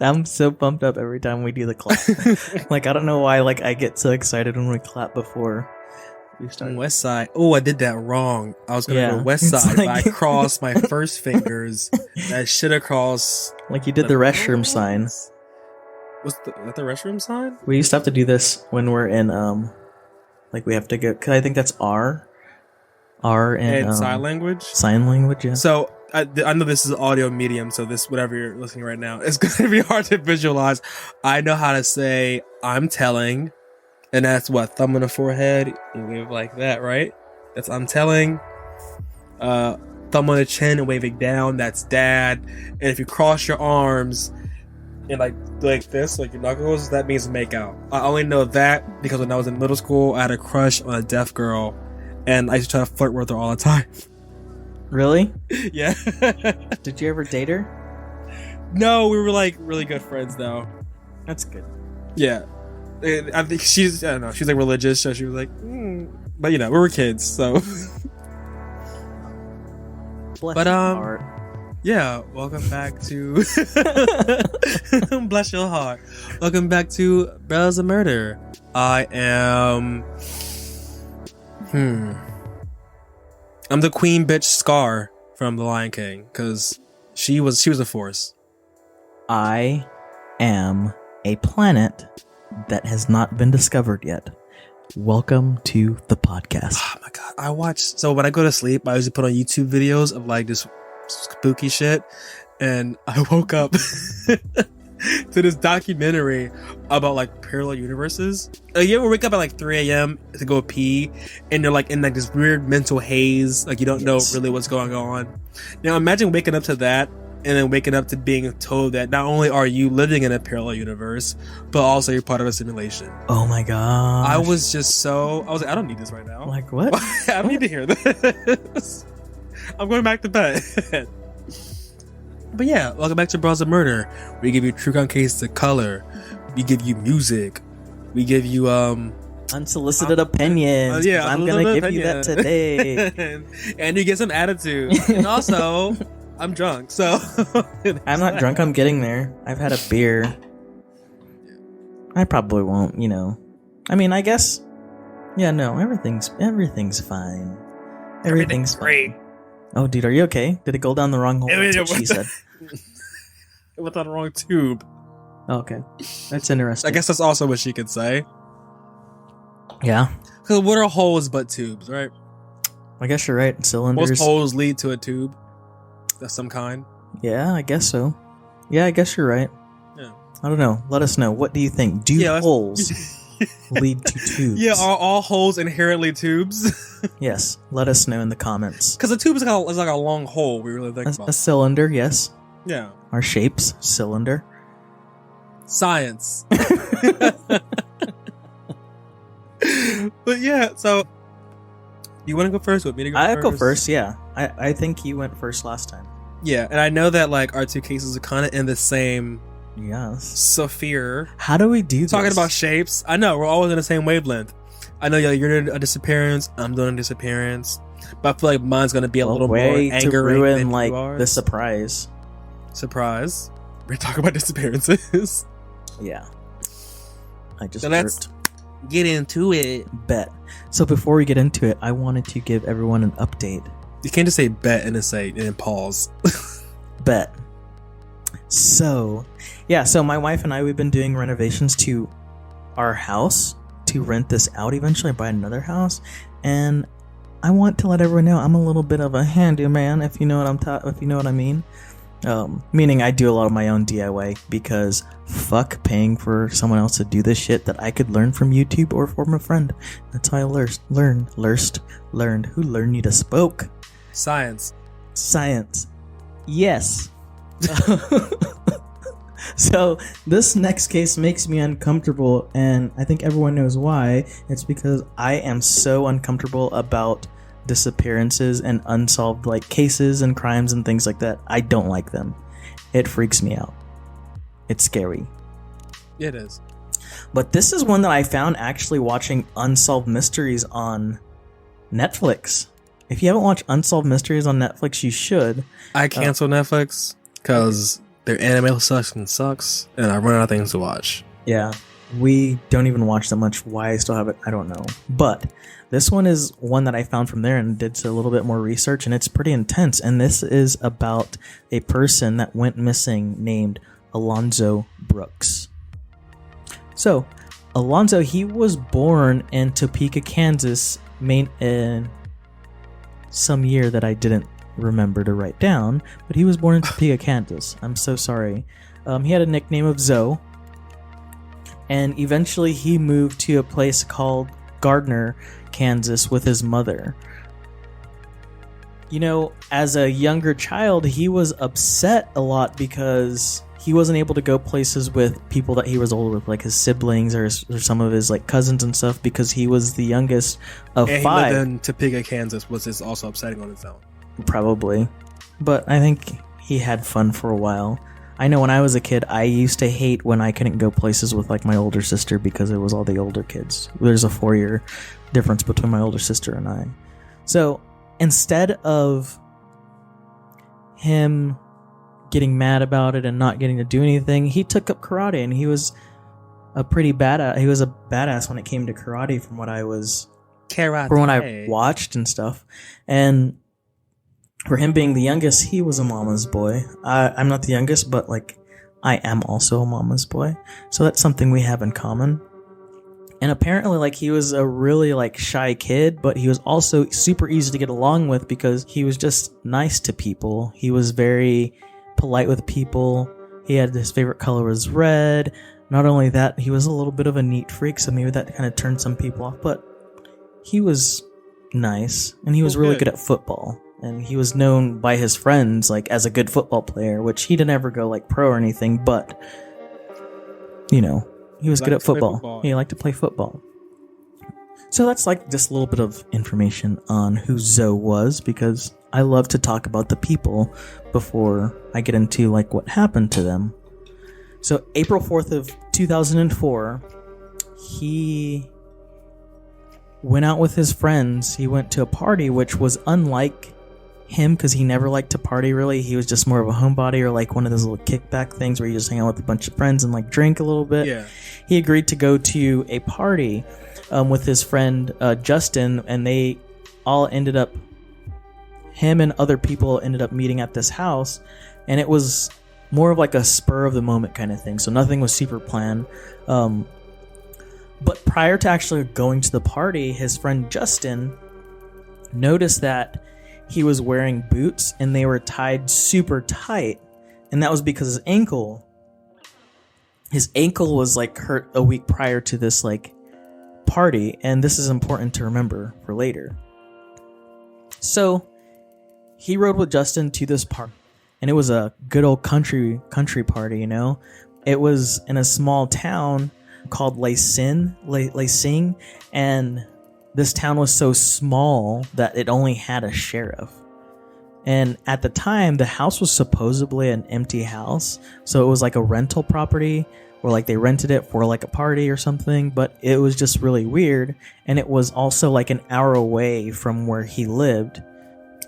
I'm so pumped up every time we do the clap. Like, I don't know why, like, I get so excited when we clap before we start. West Side. Oh, I did that wrong. I was gonna go West Side, like... but I crossed my first fingers. I should have crossed. Like, you did the restroom sign. Was that the restroom sign? We used to have to do this when we're in, like, we have to go, cause I think that's R and sign language? Sign language, yeah. So, I know this is an audio medium, so this, whatever you're listening right now, it's going to be hard to visualize. I know how to say, I'm telling, and that's what, thumb on the forehead, you wave like that, right? That's I'm telling. Thumb on the chin and waving down, that's dad. And if you cross your arms and like this, like your knuckles, that means make out. I only know that because when I was in middle school, I had a crush on a deaf girl, and I used to try to flirt with her all the time. Really? Yeah. Did you ever date her? No, we were like really good friends though. That's good. Yeah. I think she's, I don't know, she's like religious, so she was like, but you know, we were kids, so. Bless your heart. Yeah, welcome back to bless your heart. Welcome back to Bells of Murder. I am I'm the queen bitch Scar from The Lion King, because she was a force. I am a planet that has not been discovered yet. Welcome to the podcast. Oh my god. So when I go to sleep, I usually put on YouTube videos of like this spooky shit, and I woke up to this documentary about like parallel universes. You ever wake up at like 3 a.m. to go pee, and you're like in like this weird mental haze, like you don't know really what's going on. Now imagine waking up to that, and then waking up to being told that not only are you living in a parallel universe, but also you're part of a simulation. Oh my god! I was like, I don't need this right now. Like what? I don't need to hear this. I'm going back to bed. But yeah, welcome back to Bros of Murder. We give you true crime cases of color. We give you music. We give you unsolicited opinions. Yeah, I'm gonna give you that today. And you get some attitude. And also, I'm drunk, so I'm not drunk. I'm getting there. I've had a beer. I probably won't. You know. I mean, I guess. Yeah. No. Everything's fine. Everything's great. Fine. Oh, dude, are you okay? Did it go down the wrong hole? That's what she said. It went down the wrong tube. Oh, okay. That's interesting. I guess that's also what she could say. Yeah. Because what are holes but tubes, right? I guess you're right. Cylinders. Most holes lead to a tube of some kind. Yeah, I guess so. Yeah, I guess you're right. Yeah. I don't know. Let us know. What do you think? Do holes lead to tubes? Yeah, are all holes inherently tubes? Yes. Let us know in the comments. Because a tube is like a long hole. We really think about a cylinder. Yes. Yeah. Our shapes. Cylinder. Science. But yeah, so you want to go first? Want me to go first? I'll go first. Yeah. I think you went first last time. Yeah, and I know that like our two cases are kind of in the same. Yes. Sphere. How do we do this? Talking about shapes. I know we're always in the same wavelength. I know you're doing a disappearance. I'm doing a disappearance. But I feel like mine's gonna be a little more angering to ruin than like yours. the surprise. Surprise. We're talking about disappearances. Yeah. I just let's get into it. Bet. So before we get into it, I wanted to give everyone an update. You can't just say bet and then pause. Bet. So, yeah, so my wife and I, we've been doing renovations to our house to rent this out eventually, buy another house. And I want to let everyone know I'm a little bit of a handyman, if you know what I mean. Meaning I do a lot of my own DIY because fuck paying for someone else to do this shit that I could learn from YouTube or from a friend. That's how I learned. Who learned you to spoke? Science. Yes. So this next case makes me uncomfortable, and I think everyone knows why. It's because I am so uncomfortable about disappearances and unsolved like cases and crimes and things like that. I don't like them. It freaks me out. It's scary. It is. But this is one that I found actually watching Unsolved Mysteries on Netflix. If you haven't watched Unsolved Mysteries on Netflix, you should. I cancel Netflix because their anime sucks, and I run out of things to watch. Yeah, we don't even watch that much. Why I still have it, I don't know. But this one is one that I found from there and did a little bit more research, and it's pretty intense. And this is about a person that went missing named Alonzo Brooks. So, Alonzo, he was born in Topeka, Kansas, in some year that I didn't remember to write down, but he was born in Topeka, Kansas. I'm so sorry. He had a nickname of Zoe, and eventually he moved to a place called Gardner, Kansas with his mother. You know, as a younger child, he was upset a lot because he wasn't able to go places with people that he was older with, like his siblings or some of his like cousins and stuff, because he was the youngest of and 5. He lived in Topeka, Kansas, was this also upsetting on its own. Probably. But I think he had fun for a while. I know when I was a kid, I used to hate when I couldn't go places with like my older sister because it was all the older kids. There's a 4-year difference between my older sister and I. So instead of him getting mad about it and not getting to do anything, he took up karate, and he was a pretty badass. He was a badass when it came to karate, from what I was, karate. from what I watched and stuff. And for him being the youngest, he was a mama's boy. I'm not the youngest, but like I am also a mama's boy, so that's something we have in common. And apparently, like, he was a really like shy kid, but he was also super easy to get along with because he was just nice to people. He was very polite with people. He had his favorite color was red. Not only that, he was a little bit of a neat freak, so maybe that kind of turned some people off, but he was nice, and he was really good at football. And he was known by his friends like as a good football player, which he didn't ever go like pro or anything, but you know, he was good at football. He liked to play football. So that's like just a little bit of information on who Zoe was, because I love to talk about the people before I get into like what happened to them. So April 4th of 2004, he went out with his friends. He went to a party, which was unlike him because he never liked to party really. He was just more of a homebody, or like one of those little kickback things where you just hang out with a bunch of friends and like drink a little bit. Yeah. He agreed to go to a party with his friend Justin, and they all ended up, him and other people ended up meeting at this house, and it was more of like a spur of the moment kind of thing, so nothing was super planned. But prior to actually going to the party, his friend Justin noticed that he was wearing boots and they were tied super tight, and that was because his ankle was like hurt a week prior to this like party, and this is important to remember for later. So he rode with Justin to this party, and it was a good old country party, you know. It was in a small town called Lacing, and this town was so small that it only had a sheriff. And at the time, the house was supposedly an empty house, so it was like a rental property, or like they rented it for like a party or something, but it was just really weird. And it was also like an hour away from where he lived,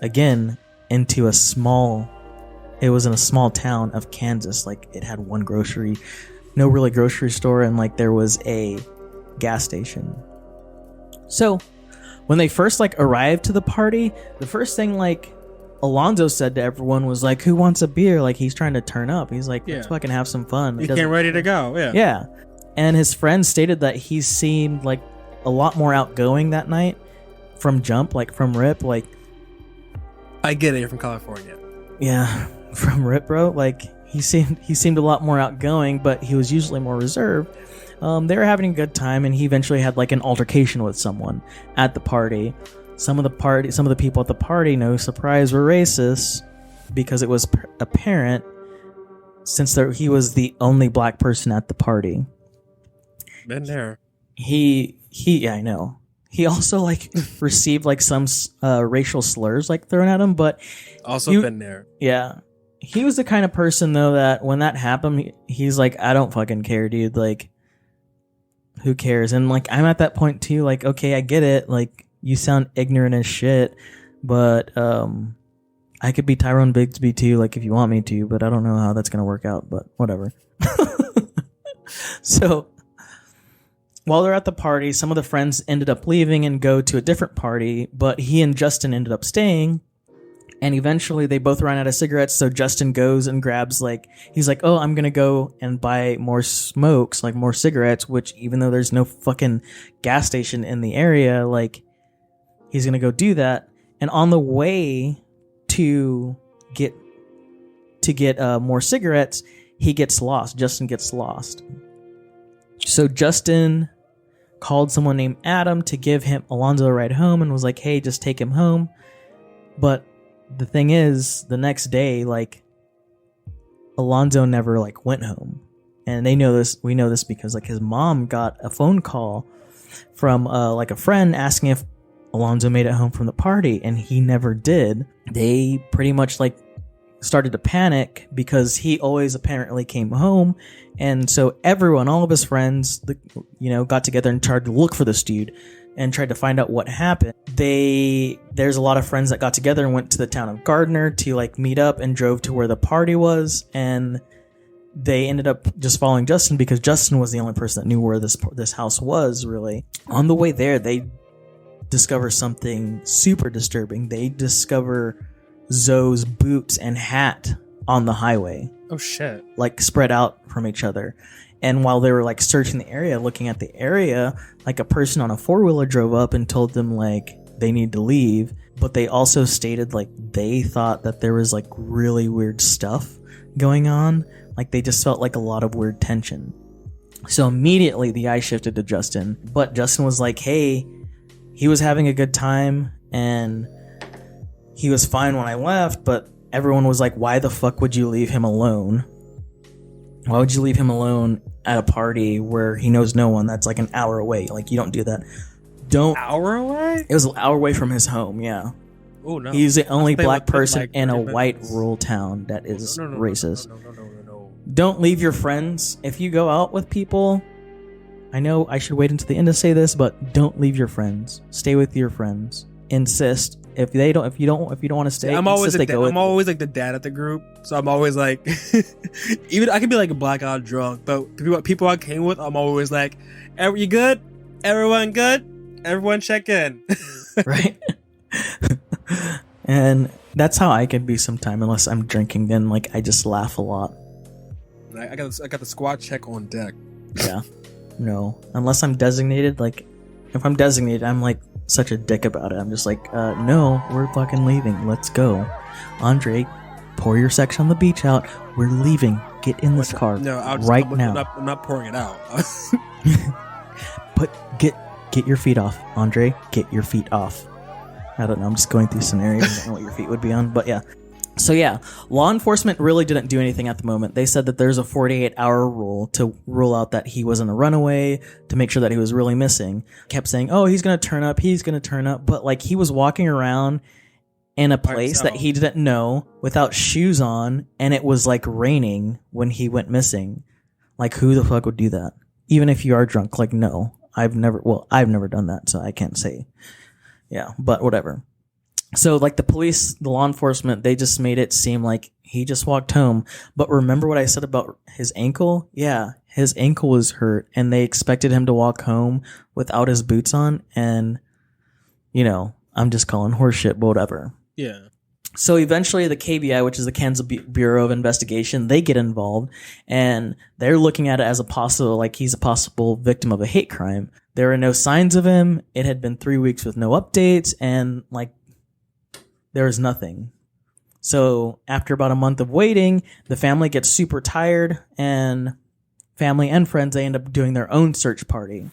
again, it was in a small town of Kansas. Like, it had one no really grocery store, and like there was a gas station. So when they first like arrived to the party, the first thing like Alonzo said to everyone was like, "Who wants a beer?" Like, he's trying to turn up. He's like, "Let's fucking have some fun." He came ready to go. Yeah. And his friend stated that he seemed like a lot more outgoing that night from jump, like from rip. Like, I get it. You're from California. Yeah. from Ripbro. Like he seemed a lot more outgoing, but he was usually more reserved. They were having a good time, and he eventually had like an altercation with someone at the party. Some of the people at the party, no surprise, were racist because it was apparent since he was the only black person at the party. Been there. Yeah, I know. He also like received like some racial slurs like thrown at him, but also been there. Yeah. He was the kind of person though that when that happened, he's like, I don't fucking care, dude. Like, who cares? And like, I'm at that point too. Like, okay, I get it. Like, you sound ignorant as shit, but I could be Tyrone Bigsby too. Like, if you want me to, but I don't know how that's gonna work out. But whatever. So, while they're at the party, some of the friends ended up leaving and go to a different party, but he and Justin ended up staying. And eventually they both ran out of cigarettes, so Justin goes and grabs, like, he's like, oh, I'm gonna go and buy more smokes, like more cigarettes, which even though there's no fucking gas station in the area, like, he's gonna go do that. And on the way to get more cigarettes, he gets lost. Justin gets lost. So Justin called someone named Adam to give him Alonzo a ride home and was like, hey, just take him home. But the thing is, the next day, like, Alonzo never like went home. And we know this because like his mom got a phone call from like a friend asking if Alonzo made it home from the party, and he never did. They pretty much like started to panic because he always apparently came home. And so everyone, all of his friends, got together and tried to look for this dude and tried to find out what happened. There's a lot of friends that got together and went to the town of Gardner to like meet up and drove to where the party was. And they ended up just following Justin because Justin was the only person that knew where this house was, really. On the way there, they discover something super disturbing. They discover Zoe's boots and hat on the highway. Oh shit. Like spread out from each other. And while they were like searching the area, looking at the area, like a person on a 4-wheeler drove up and told them like they need to leave. But they also stated like they thought that there was like really weird stuff going on. Like they just felt like a lot of weird tension. So immediately the eye shifted to Justin. But Justin was like, hey, he was having a good time and he was fine when I left, but everyone was like, why the fuck would you leave him alone? Why would you leave him alone at a party where he knows no one that's like an hour away? Like, you don't do that. Hour away? It was an hour away from his home, yeah. Oh, no. He's the only black person in a white rural town that is racist. No. Don't leave your friends. If you go out with people, I know I should wait until the end to say this, but don't leave your friends. Stay with your friends. Insist. If you don't want to stay, I'm always like the dad at the group, so I'm always like, even I can be like a blackout drunk, but the people I came with, I'm always like, you good? Everyone good? Everyone check in, right? And that's how I can be sometime, unless I'm drinking. Then like I just laugh a lot. I got the squad check on deck. Yeah, no, unless I'm designated. Like if I'm designated, I'm like such a dick about it. I'm just like, no, we're fucking leaving. Let's go. Andre, pour your section on the beach out. We're leaving. Get in this car now. I'm not pouring it out. But get your feet off, Andre. Get your feet off. I don't know. I'm just going through scenarios. I don't know what your feet would be on, but yeah. So yeah, law enforcement really didn't do anything at the moment. They said that there's a 48-hour rule to rule out that he wasn't a runaway, to make sure that he was really missing. Kept saying, oh, he's going to turn up. But like he was walking around in a place that he didn't know without shoes on, and it was like raining when he went missing. Like who the fuck would do that? Even if you are drunk, like no. I've never done that, so I can't say. Yeah, but whatever. So, like, the law enforcement, they just made it seem like he just walked home. But remember what I said about his ankle? Yeah, his ankle was hurt, and they expected him to walk home without his boots on. And, I'm just calling horseshit, but whatever. Yeah. So, eventually, the KBI, which is the Kansas Bureau of Investigation, they get involved, and they're looking at it as he's a possible victim of a hate crime. There are no signs of him. It had been 3 weeks with no updates, and, like, there was nothing. So after about a month of waiting, the family gets super tired, and family and friends, they end up doing their own search party.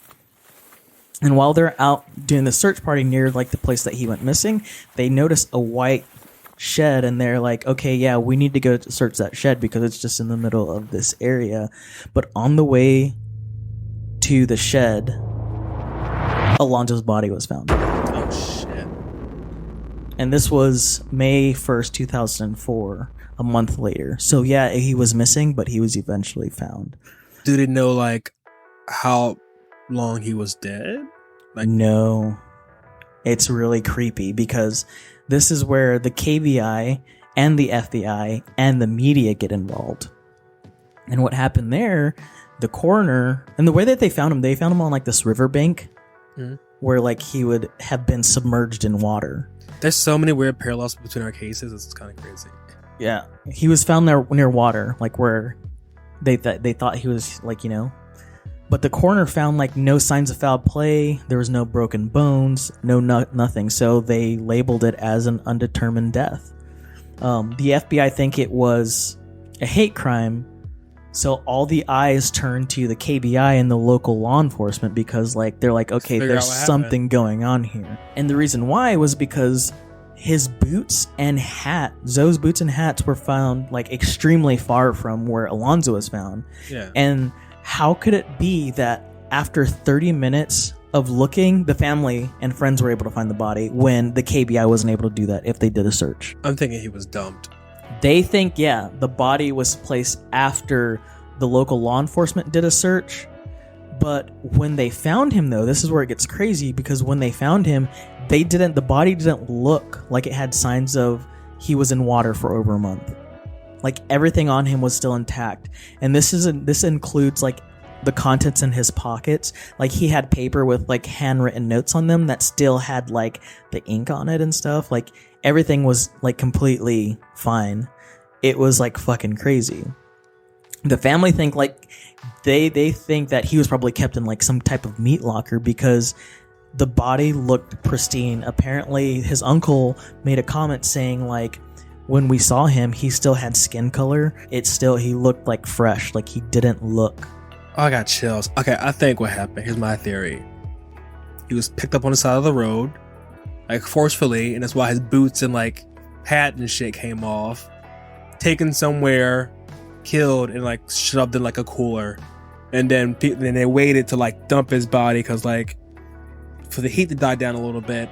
And while they're out doing the search party near like the place that he went missing, they notice a white shed, and they're like, okay, yeah, we need to go to search that shed because it's just in the middle of this area. But on the way to the shed, Alonzo's body was found. Oh, shit. And this was May 1st, 2004, a month later. So yeah, he was missing, but he was eventually found. Do they know, like, how long he was dead? Like, no. It's really creepy because this is where the KBI and the FBI and the media get involved. And what happened there, the coroner, and the way that they found him on like this riverbank where like he would have been submerged in water. There's so many weird parallels between our cases. It's kind of crazy. Yeah. He was found there near water, like where they thought he was, like, you know. But the coroner found like no signs of foul play. There was no broken bones, nothing. So they labeled it as an undetermined death. The FBI think it was a hate crime. So all the eyes turned to the KBI and the local law enforcement because like they're like, okay, there's something going on here. And the reason why was because his boots and hat, Zoe's boots and hats were found like extremely far from where Alonzo was found. Yeah. And how could it be that after 30 minutes of looking, the family and friends were able to find the body when the KBI wasn't able to do that if they did a search? I'm thinking he was dumped. They think, yeah, the body was placed after the local law enforcement did a search. But when they found him, though, this is where it gets crazy because when they found him, the body didn't look like it had signs of he was in water for over a month. Like everything on him was still intact. And this includes like the contents in his pockets. Like he had paper with like handwritten notes on them that still had like the ink on it and stuff. Like everything was like completely fine. It was like fucking crazy. The family think like they think that he was probably kept in like some type of meat locker because the body looked pristine. Apparently his uncle made a comment saying like, when we saw him, he still had skin color. He looked like fresh, like he didn't look. Oh, I got chills. Okay, I think what happened, here's my theory. He was picked up on the side of the road, like forcefully, and that's why his boots and like hat and shit came off. Taken somewhere, killed, and like shoved in like a cooler. And then they waited to like dump his body because like for the heat to die down a little bit.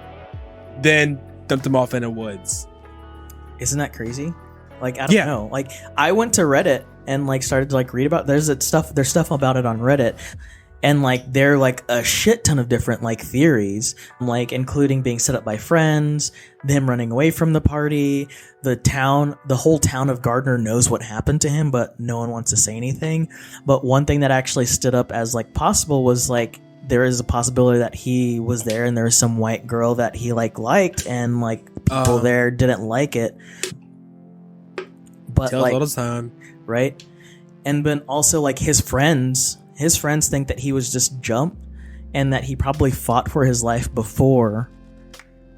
Then dumped him off in the woods. Isn't that crazy? Like, I don't know. Like, I went to Reddit and like started to like read about there's stuff about it on Reddit, and like there are like a shit ton of different like theories, like including being set up by friends, them running away from the party, the whole town of Gardner knows what happened to him, but no one wants to say anything. But one thing that actually stood up as like possible was like there is a possibility that he was there and there was some white girl that he liked and like people there didn't like it. But tells like all the time. Right? And then also like his friends think that he was just jumped and that he probably fought for his life before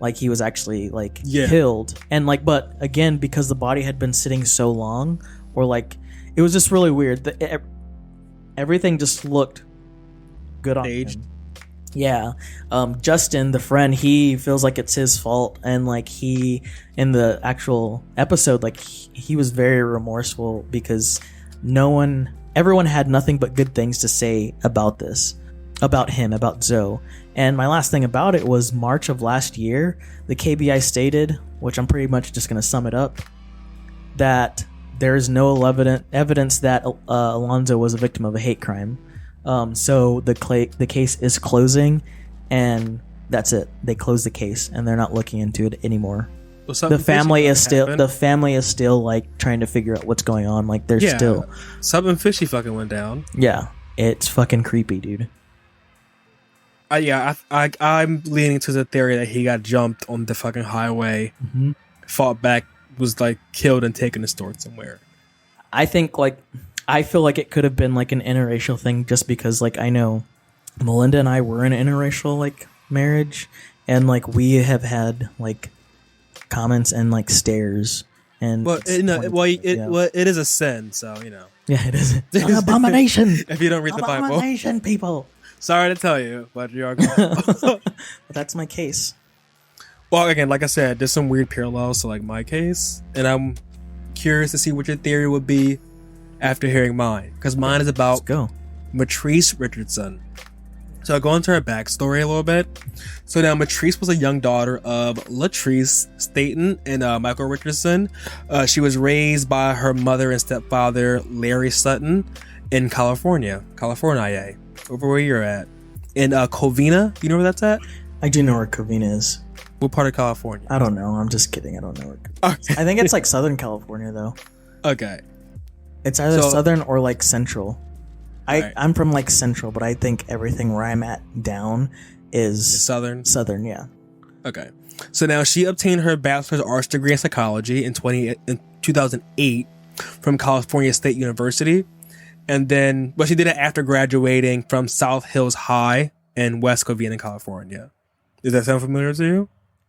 like he was actually like killed. And like, but again, because the body had been sitting so long, or like it was just really weird. Everything just looked good on him. Yeah. Justin, the friend, he feels like it's his fault, and like he in the actual episode, like he was very remorseful because everyone had nothing but good things to say about him, about Zoe. And my last thing about it was March of last year, the KBI stated, which I'm pretty much just going to sum it up, that there is no evidence that Alonzo was a victim of a hate crime. So the case is closing, and that's it. They close the case, and they're not looking into it anymore. Well, the family is still like trying to figure out what's going on. Like they're still something fishy fucking went down. Yeah, it's fucking creepy, dude. I'm leaning to the theory that he got jumped on the fucking highway, fought back, was like killed and taken to store somewhere. I feel like it could have been like an interracial thing, just because like I know Melinda and I were in an interracial like marriage, and like we have had like comments and like stares And Well, it's 2020, well, it is a sin, so yeah, it is an abomination. If you don't read the Bible, Abomination, people. sorry to tell you, but you are going. That's my case. Well, again, like I said, there's some weird parallels to like my case, and I'm curious to see what your theory would be after hearing mine, because mine is Let's about go. Mitrice Richardson. So I'll go into her backstory a little bit. So now Mitrice was a young daughter of Latrice Staten and Michael Richardson. She was raised by her mother and stepfather, Larry Sutton, in California, over where you're at. In Covina, you know where that's at? I do know where Covina is. What part of California? I don't know. I'm just kidding. I don't know where Covina is. Okay. I think it's like Southern California, though. Okay. It's either Southern or like Central. Right. I'm from like Central, but I think everything where I'm at down is Southern? Southern, yeah. Okay. So now she obtained her bachelor's arts degree in psychology in 2008 from California State University. And then, she did it after graduating from South Hills High in West Covina, California. Does that sound familiar to you?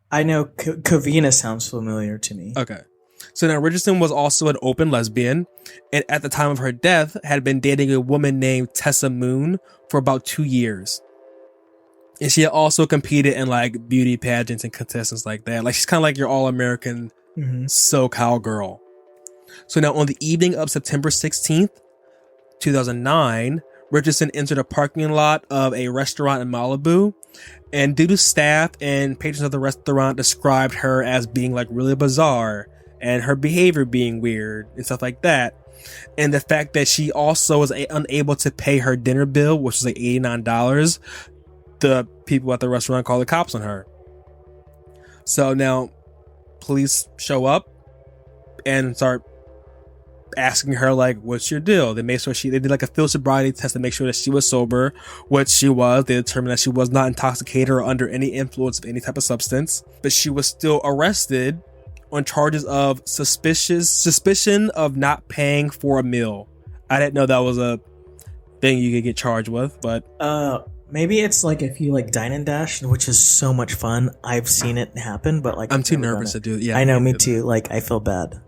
I know Covina sounds familiar to me. Okay. So now Richardson was also an open lesbian, and at the time of her death had been dating a woman named Tessa Moon for about 2 years. And she had also competed in like beauty pageants and contests like that. Like she's kind of like your all-American SoCal girl. So now on the evening of September 16th, 2009, Richardson entered a parking lot of a restaurant in Malibu, and due to staff and patrons of the restaurant described her as being like really bizarre and her behavior being weird and stuff like that. And the fact that she also was unable to pay her dinner bill, which was like $89, the people at the restaurant called the cops on her. So now police show up and start asking her like, what's your deal? They made sure they did like a field sobriety test to make sure that she was sober, which she was. They determined that she was not intoxicated or under any influence of any type of substance, but she was still arrested on charges of suspicion of not paying for a meal. I didn't know that was a thing you could get charged with, but maybe it's like if you like dine and dash, which is so much fun. I've seen it happen, but like I'm too nervous to do it. Yeah, I know, me too. Like I feel bad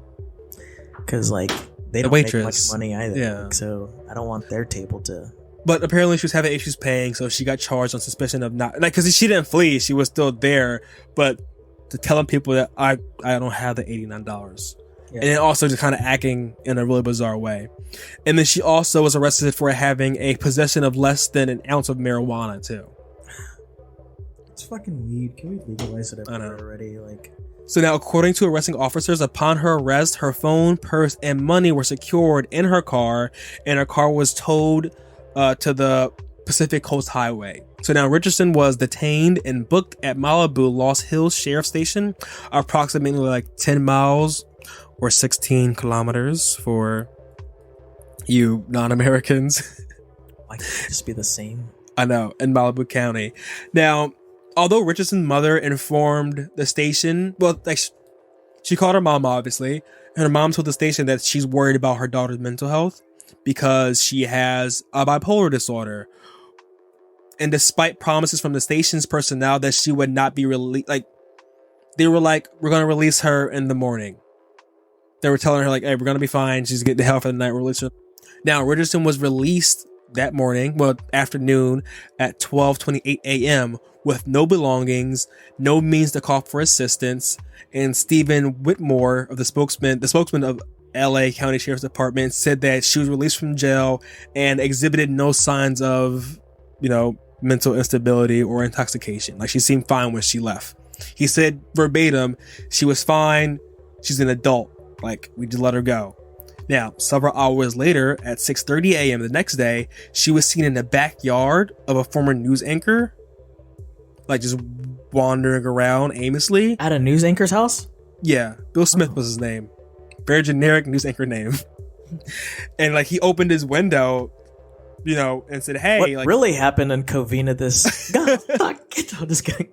because like they don't make much money either. Yeah. Like, so I don't want their table to. But apparently she was having issues paying, so she got charged on suspicion of not like because she didn't flee, she was still there, but to telling people that I don't have the $89. Yeah. And then also just kind of acting in a really bizarre way. And then she also was arrested for having a possession of less than an ounce of marijuana too. It's fucking weed. Can we legalize it everywhere already? Like. So now, according to arresting officers, upon her arrest, her phone, purse, and money were secured in her car, and her car was towed to the Pacific Coast Highway. So now Richardson was detained and booked at Malibu Lost Hills Sheriff Station, approximately like 10 miles or 16 kilometers for you non-Americans. Why can't it just be the same? I know, in Malibu County. Now, although Richardson's mother informed the station, well, like she called her mom, obviously, and her mom told the station that she's worried about her daughter's mental health because she has a bipolar disorder. And despite promises from the station's personnel that she would not be released, like they were like, we're going to release her in the morning. They were telling her like, hey, we're going to be fine. She's getting the hell for the night. We'll release her. Now, Richardson was released that morning, afternoon at 12:28 a.m. with no belongings, no means to call for assistance. And Stephen Whitmore, the spokesman of LA County Sheriff's Department, said that she was released from jail and exhibited no signs of, mental instability or intoxication. Like she seemed fine when she left. He said verbatim, she was fine. She's an adult. Like we just let her go. Now, several hours later at 6:30 a.m. the next day, she was seen in the backyard of a former news anchor, like just wandering around aimlessly. At a news anchor's house? Yeah. Bill Smith was his name. Very generic news anchor name. And like he opened his window, and said, hey, what like really happened in Covina this God, fuck, get out this guy.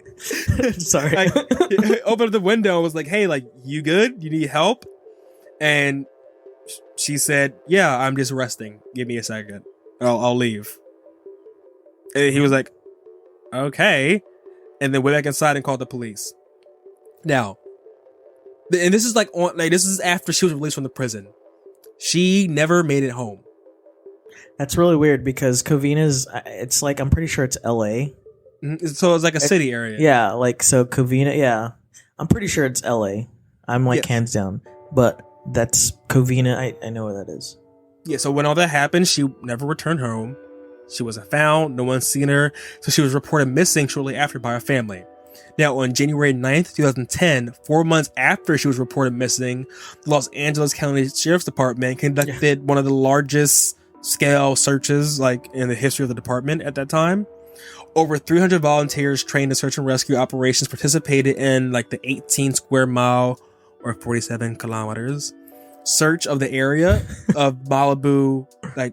Sorry. Like, he opened the window and was like, hey, like, you good? You need help? And she said, yeah, I'm just resting. Give me a second. I'll leave. And he was like, okay. And then went back inside and called the police. Now, And this is this is after she was released from the prison. She never made it home. That's really weird because Covina's, it's like, I'm pretty sure it's LA. So it's like a city area. Yeah, like, so Covina, yeah. I'm pretty sure it's LA. I'm like hands down. But that's Covina, I know where that is. Yeah, so when all that happened, she never returned home. She wasn't found. No one's seen her. So she was reported missing shortly after by her family. Now, on January 9th, 2010, 4 months after she was reported missing, the Los Angeles County Sheriff's Department conducted one of the largest scale searches like in the history of the department at that time. Over 300 volunteers trained in search and rescue operations participated in like the 18 square mile or 47 kilometers search of the area of Malibu, like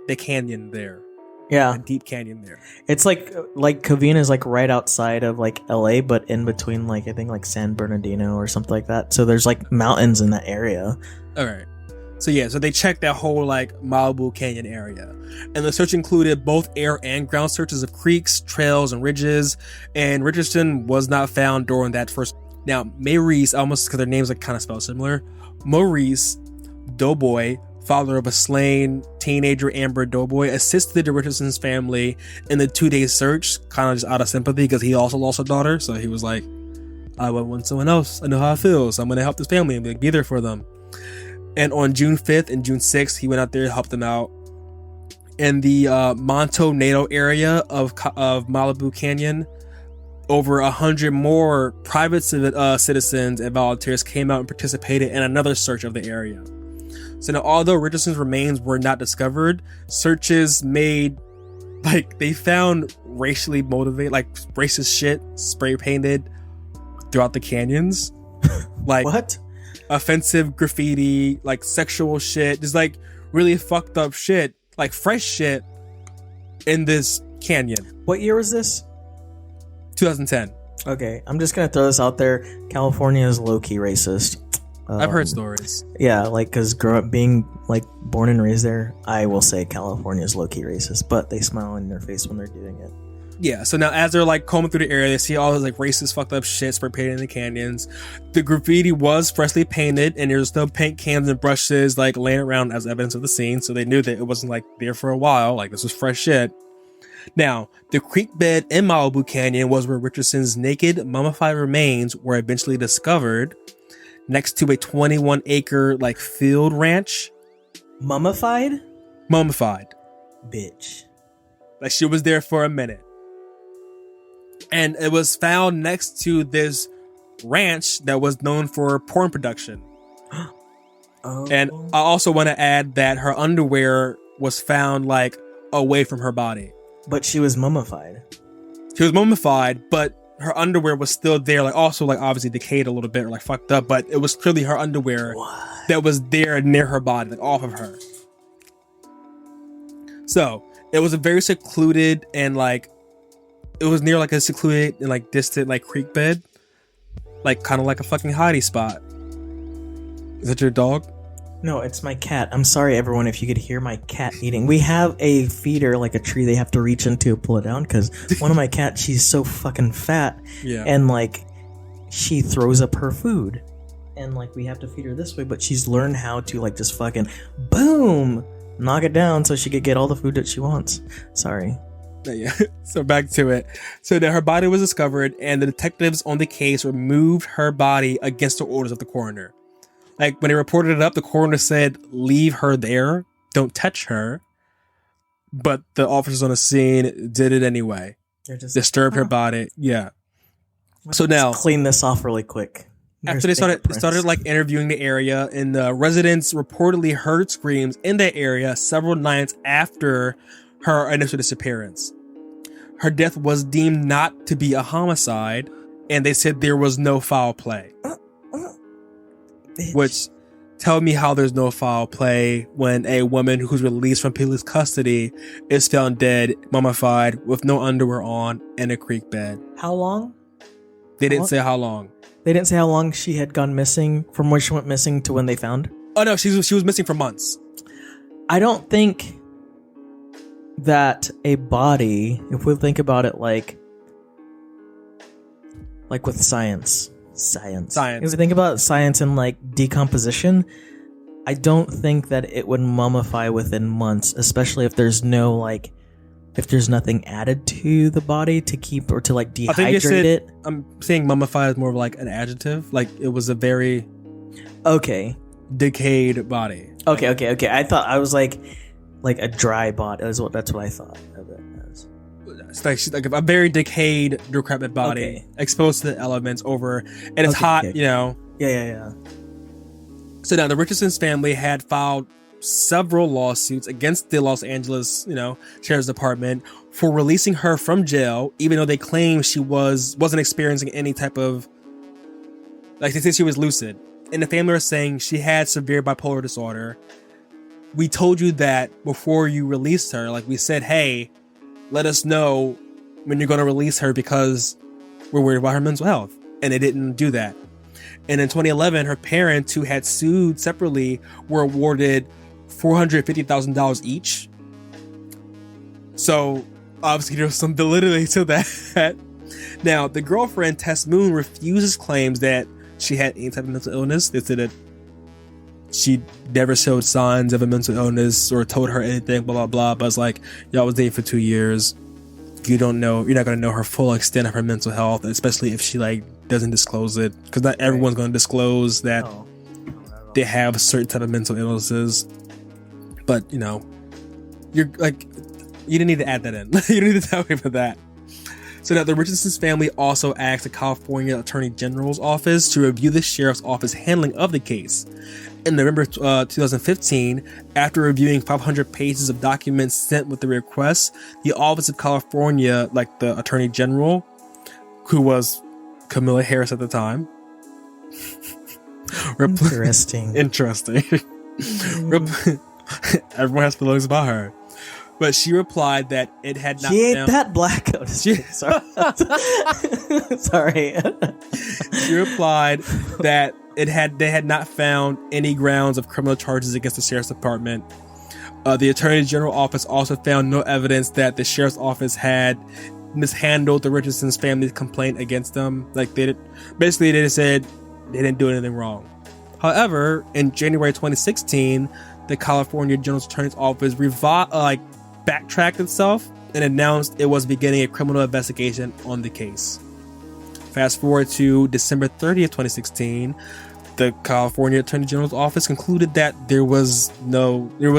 the canyon there. Yeah. A deep canyon there. It's like Covina is like right outside of like LA, but in between like I think like San Bernardino or something like that. So there's like mountains in that area. All right. So yeah, so they checked that whole like Malibu Canyon area. And the search included both air and ground searches of creeks, trails, and ridges. And Richardson was not found during that first. Now, Mitrice, almost because their names are kind of spelled similar. Mitrice Doughboy, father of a slain teenager Amber Doughboy, assisted the Richardson's family in the 2-day search, kind of just out of sympathy because he also lost a daughter. So he was like, I want someone else. I know how it feels. I'm going to help this family and be there for them. And on June 5th and June 6th, he went out there to help them out. In the Monto area of Malibu Canyon, over 100 more private citizens and volunteers came out and participated in another search of the area. So now, although Richardson's remains were not discovered, searches made, like, they found racially motivated, like, racist shit spray painted throughout the canyons. Like, what? Offensive graffiti, like, sexual shit, just, like, really fucked up shit, like, fresh shit in this canyon. What year was this? 2010. Okay, I'm just gonna throw this out there. California is low-key racist. I've heard stories. Yeah, like, because being like born and raised there, I will say California is low-key racist, but they smile in their face when they're doing it. Yeah, so now as they're like combing through the area, they see all this like racist fucked up shit spray painted in the canyons. The graffiti was freshly painted, and there's still paint cans and brushes like laying around as evidence of the scene, so they knew that it wasn't like there for a while, like this was fresh shit. Now, the creek bed in Malibu Canyon was where Richardson's naked, mummified remains were eventually discovered, next to a 21-acre like field ranch. Mummified? Mummified. Bitch. Like she was there for a minute. And it was found next to this ranch that was known for porn production. Oh. And I also want to add that her underwear was found like away from her body. But she was mummified. She was mummified, but her underwear was still there, like also like obviously decayed a little bit or like fucked up, but it was clearly her underwear that was there near her body, like off of her. So it was a very secluded and like it was near like a secluded and like distant like creek bed, like kind of like a fucking hidey spot. Is that your dog? No, it's my cat. I'm sorry, everyone, if you could hear my cat eating. We have a feeder, like a tree they have to reach into to pull it down, because one of my cats, she's so fucking fat, and, like, she throws up her food. And, like, we have to feed her this way, but she's learned how to, like, just fucking, boom, knock it down so she could get all the food that she wants. Sorry. Yeah. So back to it. So that her body was discovered, and the detectives on the case removed her body against the orders of the coroner. Like, when they reported it up, the coroner said, leave her there. Don't touch her. But the officers on the scene did it anyway. Disturbed her body. Yeah. So now, clean this off really quick. After they started like interviewing the area, and the residents reportedly heard screams in that area several nights after her initial disappearance. Her death was deemed not to be a homicide, and they said there was no foul play. Bitch. Which, tell me how there's no foul play when a woman who's released from police custody is found dead, mummified, with no underwear on, in a creek bed. How long? They didn't say how long. They didn't say how long she had gone missing, from when she went missing to when they found? Oh no, she was missing for months. I don't think that a body, if we think about it like with science, Science. If you think about science and like decomposition, I don't think that it would mummify within months, especially if there's no like, if there's nothing added to the body to keep or to like dehydrate it. I'm saying mummify is more of like an adjective. Like it was a very decayed body. Okay. I thought I was like a dry body. That's what I thought of it as. It's like a very decayed, decrepit body exposed to the elements over, and it's hot. You know. Yeah. So now the Richardson's family had filed several lawsuits against the Los Angeles, Sheriff's Department for releasing her from jail, even though they claimed she wasn't experiencing any type of, like they said she was lucid. And the family are saying she had severe bipolar disorder. We told you that before you released her. Like we said, hey, let us know when you're going to release her because we're worried about her mental health. And they didn't do that. And in 2011, her parents, who had sued separately, were awarded $450,000 each. So obviously there's some validity to that. Now, the girlfriend, Tess Moon, refuses claims that she had any type of mental illness. They said that she never showed signs of a mental illness or told her anything, blah, blah, blah. But it's like, y'all was dating for 2 years. You're not going to know her full extent of her mental health, especially if she like doesn't disclose it, because not everyone's going to disclose that they have certain type of mental illnesses. But you're like, you didn't need to add that in. You didn't need to tell me about that. So now the Richardson's family also asked the California Attorney General's office to review the sheriff's office handling of the case. In November 2015, after reviewing 500 pages of documents sent with the request, the Office of California, like the Attorney General, who was Kamala Harris at the time. Interesting. Everyone has feelings about her. But she replied that it had not. She ain't that black. Sorry. She replied that they had not found any grounds of criminal charges against the sheriff's department. The Attorney General office also found no evidence that the sheriff's office had mishandled the Richardson's family's complaint against them. Like they just said they didn't do anything wrong. However, in January 2016, the California General Attorney's Office backtracked itself and announced it was beginning a criminal investigation on the case. Fast forward to December 30th, 2016, the California Attorney General's office concluded that there was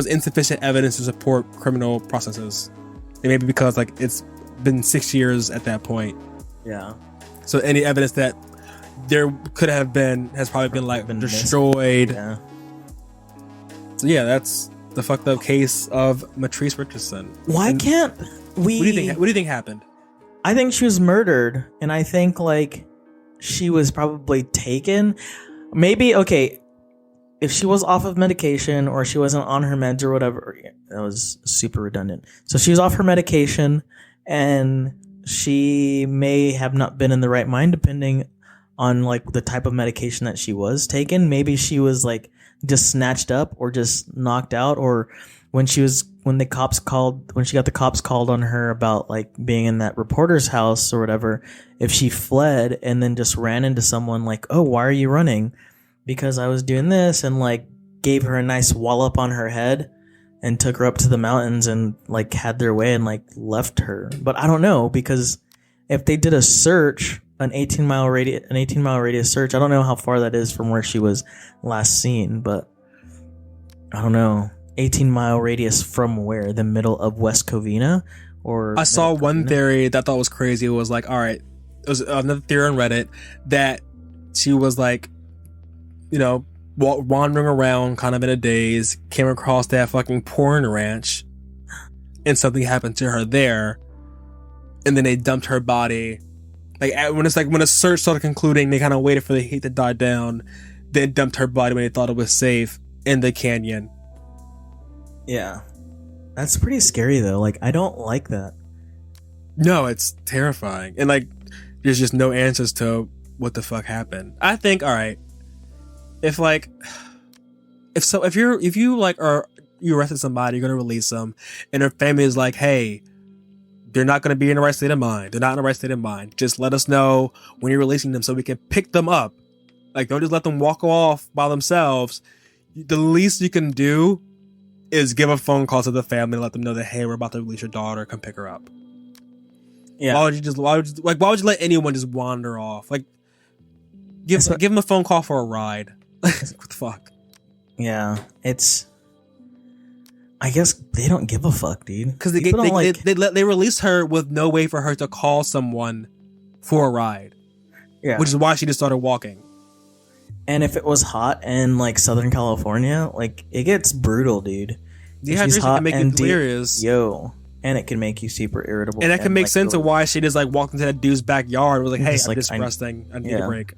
insufficient evidence to support criminal processes. And maybe because like it's been 6 years at that point. Yeah. So any evidence that there could have been has probably been destroyed. Yeah. So yeah, that's the fucked up case of Mitrice Richardson. Why can't we? What do you think happened? I think she was murdered, and I think like she was probably taken. Maybe if she was off of medication or she wasn't on her meds or whatever. That was super redundant. So she was off her medication, and she may have not been in the right mind, depending on like the type of medication that she was taking. Maybe she was like just snatched up or just knocked out, or when she got the cops called on her about like being in that reporter's house or whatever, if she fled and then just ran into someone like, oh, why are you running? Because I was doing this, and like gave her a nice wallop on her head and took her up to the mountains and like had their way and like left her. But I don't know, because if they did a search, an 18-mile radius search, I don't know how far that is from where she was last seen, but I don't know. 18-mile radius from where? The middle of West Covina? Or I saw one theory that I thought was crazy. It was like, all right, it was another theory on Reddit that she was like, wandering around kind of in a daze, came across that fucking porn ranch, and something happened to her there, and then they dumped her body. Like when a search started concluding, they kind of waited for the heat to die down, then dumped her body when they thought it was safe in the canyon. Yeah, that's pretty scary though. Like I don't like that. No, it's terrifying, and like there's just no answers to what the fuck happened. I think, all right, if you arrested somebody, you're gonna release them, and their family is like, hey, they're not going to be in the right state of mind. They're not in the right state of mind. Just let us know when you're releasing them so we can pick them up. Like, don't just let them walk off by themselves. The least you can do is give a phone call to the family and let them know that, hey, we're about to release your daughter. Come pick her up. Yeah. Why would you let anyone just wander off? Like, give them a phone call for a ride. What the fuck? Yeah, I guess they don't give a fuck, dude. Because they released her with no way for her to call someone for a ride. Yeah. Which is why she just started walking. And if it was hot in like Southern California, like it gets brutal, dude. Dehydration can make you delirious. And it can make you super irritable. And that can make sense of why she just like walked into that dude's backyard. Was like, hey, I'm just resting. I need a break.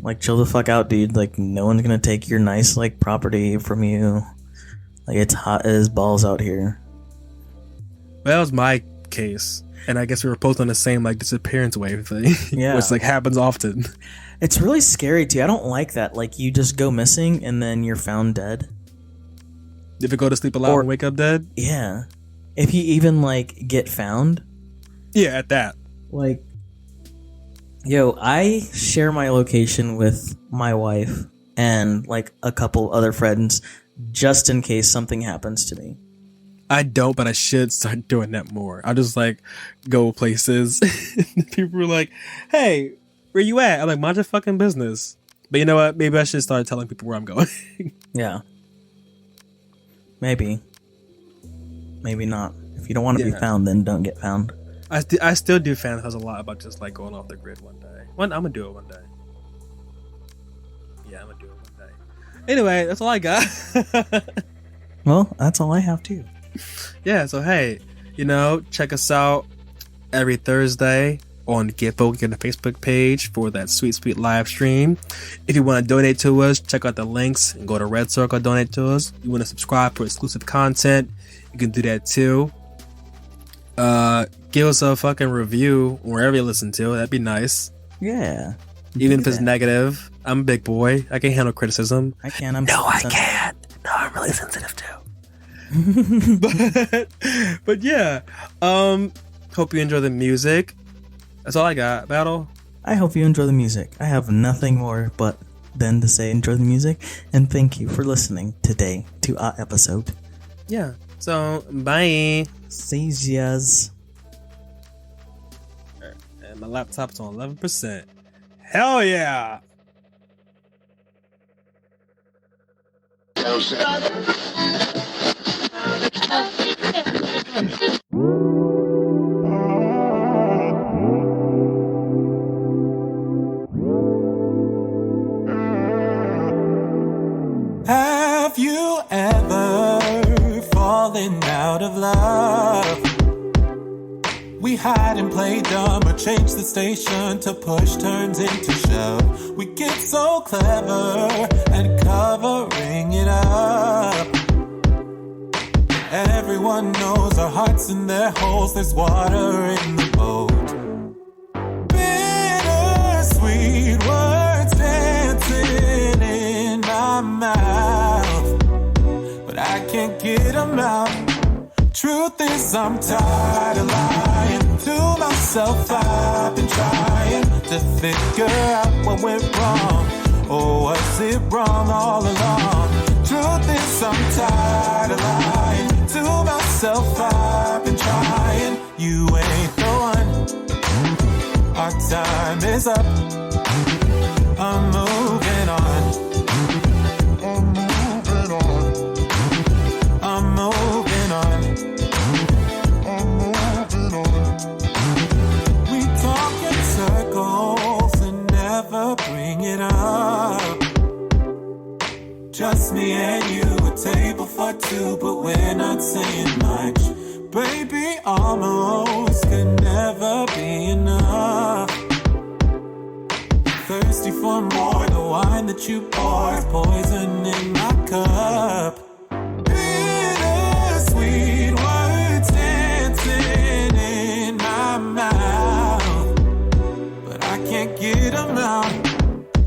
Like, chill the fuck out, dude. Like, no one's gonna take your nice like property from you. Like, it's hot as balls out here. Well, that was my case. And I guess we were both on the same like disappearance wave thing. Yeah. Which like happens often. It's really scary too. I don't like that. Like, you just go missing and then you're found dead. If you go to sleep a lot and wake up dead? Yeah. If you even like get found. Yeah, at that. Like, yo, I share my location with my wife and like a couple other friends just in case something happens to me. I don't, but I should start doing that more. I just like go places. People are like, hey, where you at? I'm like, mind your fucking business. But you know what? Maybe I should start telling people where I'm going. Yeah. Maybe. Maybe not. If you don't want to be found, then don't get found. I still do fantasize a lot about just like going off the grid one day. I'm gonna do it one day. Yeah, I'm gonna do it one day. Anyway, that's all I got. Well, that's all I have too. Yeah, so hey, check us out every Thursday on Gitbo, get the Facebook page for that sweet live stream. If you want to donate to us, check out the links and go to Red Circle, donate to us. You want to subscribe for exclusive content, you can do that too. Give us a fucking review wherever you listen to it. That'd be nice. Yeah. Even if it's negative. I'm a big boy. I can handle criticism. I can. I can't. No, I'm really sensitive too. but yeah. Hope you enjoy the music. That's all I got. Battle. I hope you enjoy the music. I have nothing more but than to say enjoy the music, and thank you for listening today to our episode. Yeah. So bye. See yas. And my laptop's on 11%. Hell yeah. Have you ever fallen out of love? We hide and play dumb or change the station to push turns into shove. We get so clever at covering it up. Everyone knows our hearts in their holes. There's water in the boat. Bittersweet words dancing in my mouth, but I can't get them out. Truth is, I'm tired of lying to myself. I've been trying to figure out what went wrong. Or was it wrong all along? Truth is, I'm tired of lying to myself. I've been trying. You ain't the one. Our time is up. I'm moving on. I'm moving on. I'm moving on. I'm moving on. We talk in circles and never bring it up. Just me and you, a table for two, but we're not saying much. Baby, almost could never be enough. Thirsty for more, the wine that you pour is poison in my cup. Bittersweet words dancing in my mouth, but I can't get them out.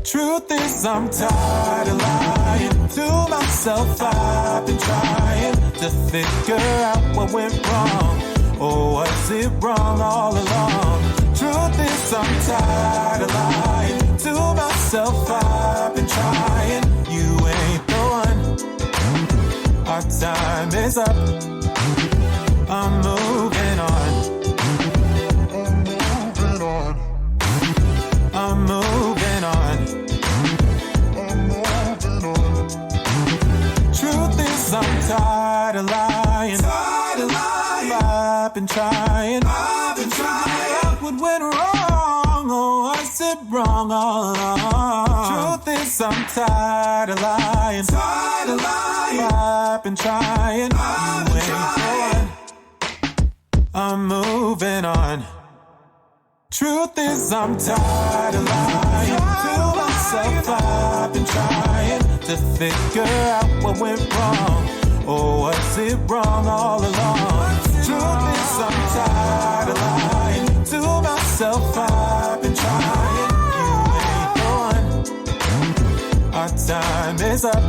Truth is, I'm tired of lying to myself. I've been trying to figure out what went wrong. Or was it wrong all along? Truth is I'm tired of lying to myself. I've been trying. You ain't the one. Our time is up. I'm moving on. I'm moving on. Truth is I'm tired of lying. I've been trying. What went wrong? Or was it wrong all along? Truth is I'm tired of lying. I've been trying. You ain't the one. I'm moving on. Truth is I'm tired of lying to myself. I've been trying to figure out what went wrong. Or was it wrong all along? Truth is I'm tired of lying to myself. I've been trying. You ain't the one. Our time is up.